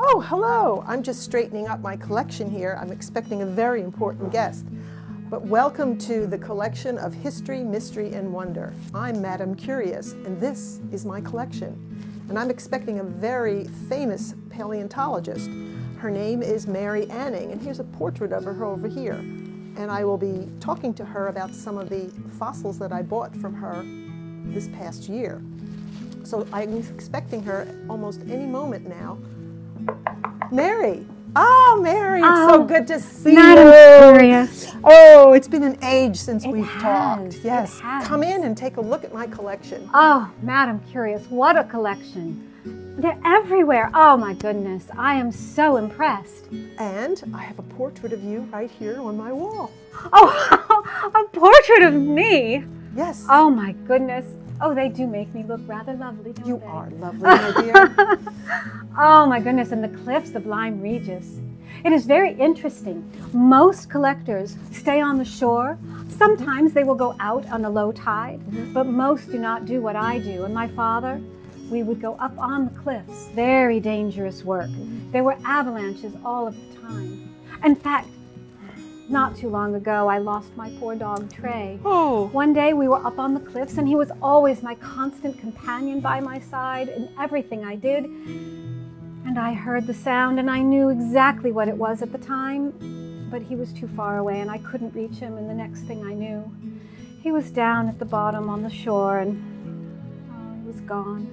Oh, hello. I'm just straightening up my collection here. I'm expecting a very important guest. But welcome to the collection of history, mystery, and wonder. I'm Madame Curious, and this is my collection. And I'm expecting a very famous paleontologist. Her name is Mary Anning, and here's a portrait of her over here. And I will be talking to her about some of the fossils that I bought from her this past year. So I'm expecting her almost any moment now. Mary! Oh, Mary, it's so good to see you. Curious. Oh, it's been an age since we've has, talked. Yes, it has. Come in and take a look at my collection. Oh, Madam Curious, what a collection. They're everywhere. Oh my goodness, I am so impressed. And I have a portrait of you right here on my wall. Oh, a portrait of me? Yes. Oh my goodness. Oh, they do make me look rather lovely, don't they? You are lovely, my dear. Oh my goodness, and the cliffs of Lyme, Regis. It is very interesting. Most collectors stay on the shore. Sometimes they will go out on a low tide, but most do not do what I do. And my father, we would go up on the cliffs. Very dangerous work. There were avalanches all of the time. In fact, not too long ago, I lost my poor dog, Trey. Oh. One day we were up on the cliffs, and he was always my constant companion by my side in everything I did. And I heard the sound, and I knew exactly what it was at the time, but he was too far away, and I couldn't reach him, and the next thing I knew, he was down at the bottom on the shore, and he was gone.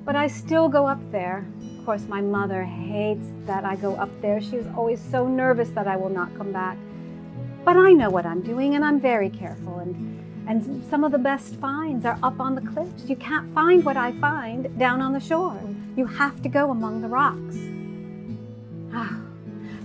But I still go up there. Of course, my mother hates that I go up there. She is always so nervous that I will not come back. But I know what I'm doing, and I'm very careful, and some of the best finds are up on the cliffs. You can't find what I find down on the shore. You have to go among the rocks.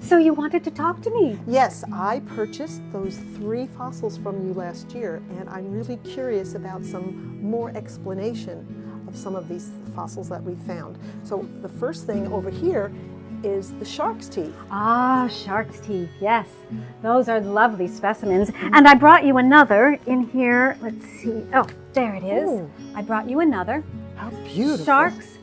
So you wanted to talk to me? Yes, I purchased those 3 fossils from you last year, and I'm really curious about some more explanation of some of these fossils that we found. So the first thing over here is the shark's teeth. Ah, shark's teeth, yes. Those are lovely specimens. And I brought you another in here. Let's see. Oh, there it is. Ooh. I brought you another. How beautiful. Sharks,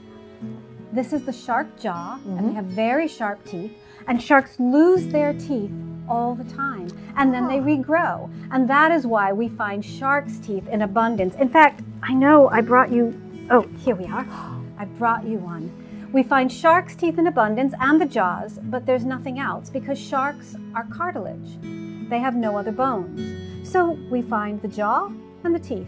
this is the shark jaw, and they have very sharp teeth. And sharks lose their teeth all the time, and then they regrow. And that is why we find shark's teeth in abundance. In fact, I know I brought you, oh, here we are. I brought you one. We find shark's teeth in abundance and the jaws, but there's nothing else because sharks are cartilage. They have no other bones. So we find the jaw and the teeth.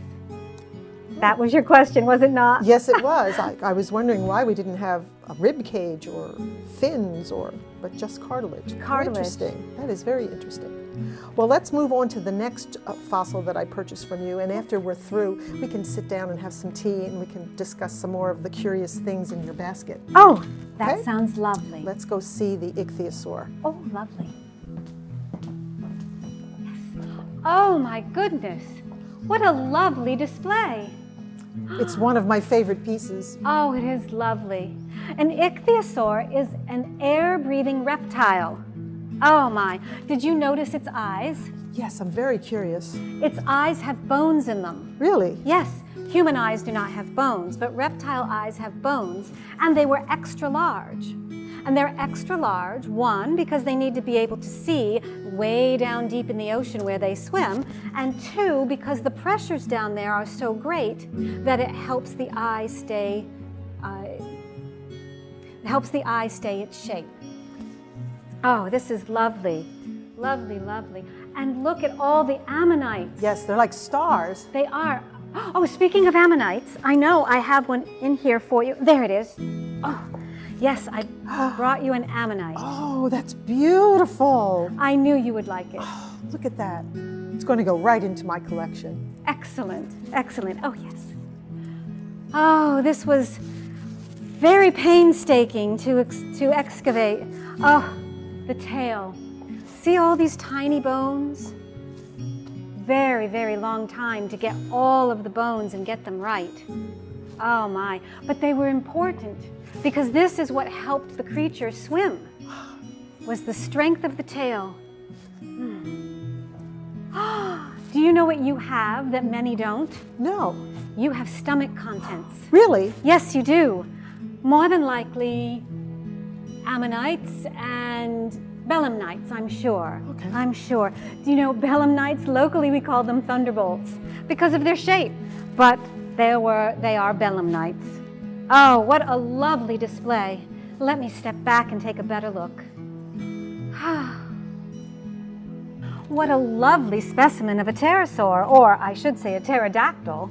That was your question, was it not? Yes, it was. I was wondering why we didn't have a rib cage or fins, but just cartilage. Cartilage. Interesting. That is very interesting. Well, let's move on to the next fossil that I purchased from you, and after we're through, we can sit down and have some tea, and we can discuss some more of the curious things in your basket. Oh, that Okay? sounds lovely. Let's go see the Ichthyosaur. Oh, lovely. Yes. Oh my goodness, what a lovely display. It's one of my favorite pieces. Oh, it is lovely. An ichthyosaur is an air-breathing reptile. Oh my, did you notice its eyes? Yes, I'm very curious. Its eyes have bones in them. Really? Yes, human eyes do not have bones, but reptile eyes have bones, and they were extra large. And they're extra large, one, because they need to be able to see way down deep in the ocean where they swim, and two, because the pressures down there are so great that it helps the eye stay, its shape. Oh, this is lovely. Lovely, lovely. And look at all the ammonites. Yes, they're like stars. They are. Oh, speaking of ammonites, I know I have one in here for you. There it is. Oh, yes, I brought you an ammonite. Oh, that's beautiful. I knew you would like it. Oh, look at that. It's going to go right into my collection. Excellent, excellent. Oh, yes. Oh, this was very painstaking to excavate. Oh, the tail. See all these tiny bones? Very, very long time to get all of the bones and get them right. Oh my, but they were important because this is what helped the creature swim, was the strength of the tail. Do you know what you have that many don't? No. You have stomach contents. Really? Yes, you do. More than likely, ammonites and belemnites, I'm sure. Okay. I'm sure. Do you know belemnites? Locally we call them thunderbolts because of their shape, but they are belemnites. Oh, what a lovely display. Let me step back and take a better look. What a lovely specimen of a pterosaur, or I should say a pterodactyl.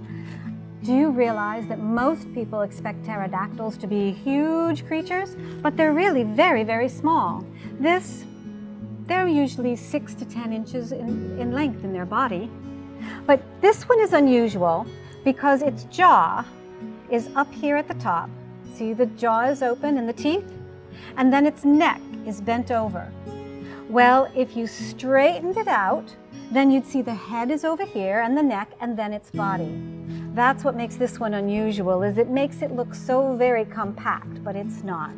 Do you realize that most people expect pterodactyls to be huge creatures, but they're really very, very small. They're usually 6 to 10 inches in length in their body. But this one is unusual because its jaw is up here at the top. See, the jaw is open and the teeth, and then its neck is bent over. Well, if you straightened it out, then you'd see the head is over here and the neck and then its body. That's what makes this one unusual, is it makes it look so very compact, but it's not.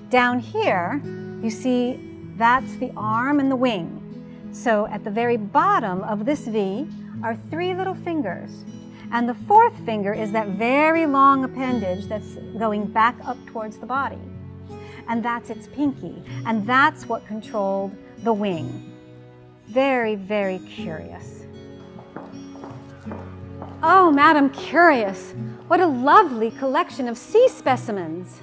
Down here, you see that's the arm and the wing. So at the very bottom of this V are 3 little fingers. And the 4th finger is that very long appendage that's going back up towards the body. And that's its pinky, and that's what controlled the wing. Very, very curious. Oh, Madam Curious, what a lovely collection of sea specimens.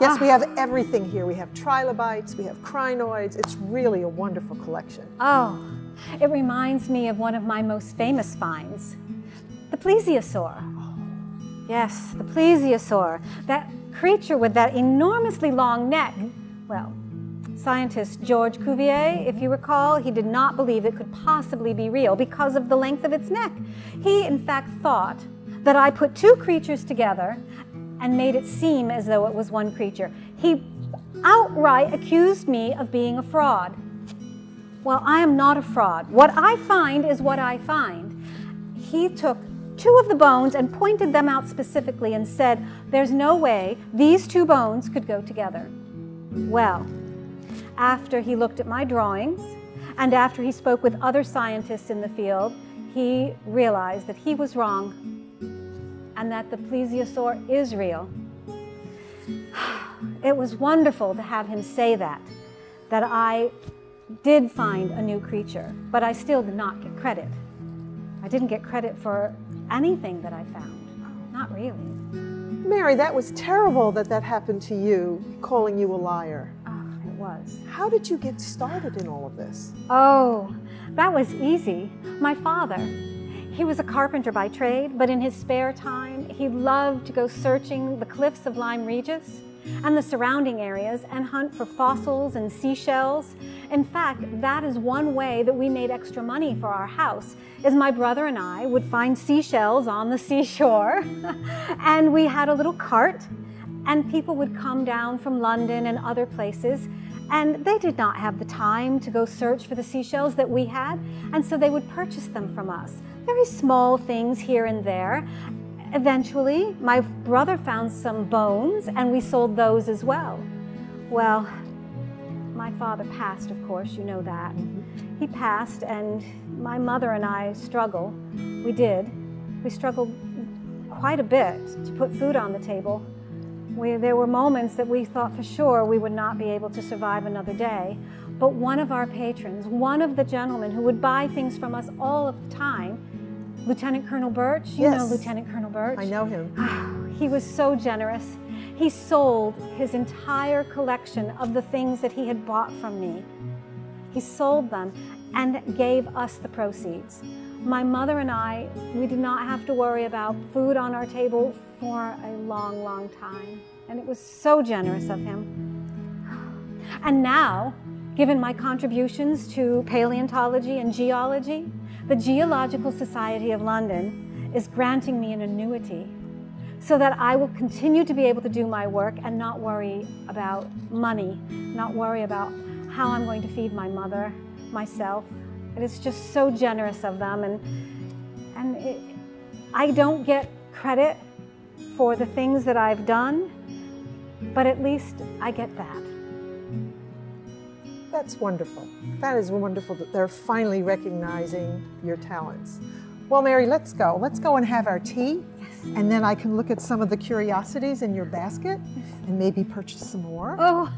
Yes, we have everything here. We have trilobites, we have crinoids. It's really a wonderful collection. Oh, it reminds me of one of my most famous finds, the Plesiosaur. Yes, the Plesiosaur, that creature with that enormously long neck. Well, scientist George Cuvier, if you recall, he did not believe it could possibly be real because of the length of its neck. He, in fact, thought that I put 2 creatures together and made it seem as though it was one creature. He outright accused me of being a fraud. Well, I am not a fraud. What I find is what I find. He took 2 of the bones and pointed them out specifically and said, there's no way these 2 bones could go together. Well, after he looked at my drawings and after he spoke with other scientists in the field, he realized that he was wrong and that the Plesiosaur is real. It was wonderful to have him say that I did find a new creature, but I still did not get credit. I didn't get credit for anything that I found. Not really. Mary, that was terrible that that happened to you, calling you a liar. Oh, it was. How did you get started in all of this? Oh, that was easy. My father, he was a carpenter by trade, but in his spare time, he loved to go searching the cliffs of Lyme, Regis and the surrounding areas and hunt for fossils and seashells. In fact, that is one way that we made extra money for our house, is my brother and I would find seashells on the seashore and we had a little cart and people would come down from London and other places and they did not have the time to go search for the seashells that we had, and so they would purchase them from us. Very small things here and there. Eventually, my brother found some bones and we sold those as well. Well, my father passed, of course, you know that. He passed and my mother and I struggled. We did. We struggled quite a bit to put food on the table. There were moments that we thought for sure we would not be able to survive another day. But one of our patrons, one of the gentlemen who would buy things from us all of the time, Lieutenant Colonel Birch, you know Lieutenant Colonel Birch? I know him. He was so generous. He sold his entire collection of the things that he had bought from me. He sold them and gave us the proceeds. My mother and I, we did not have to worry about food on our table for a long, long time. And it was so generous of him. And now, given my contributions to paleontology and geology, the Geological Society of London is granting me an annuity so that I will continue to be able to do my work and not worry about money, not worry about how I'm going to feed my mother, myself. It is just so generous of them, and I don't get credit for the things that I've done, but at least I get that. That's wonderful. That is wonderful that they're finally recognizing your talents. Well, Mary, let's go. Let's go and have our tea. Yes. And then I can look at some of the curiosities in your basket and maybe purchase some more. Oh.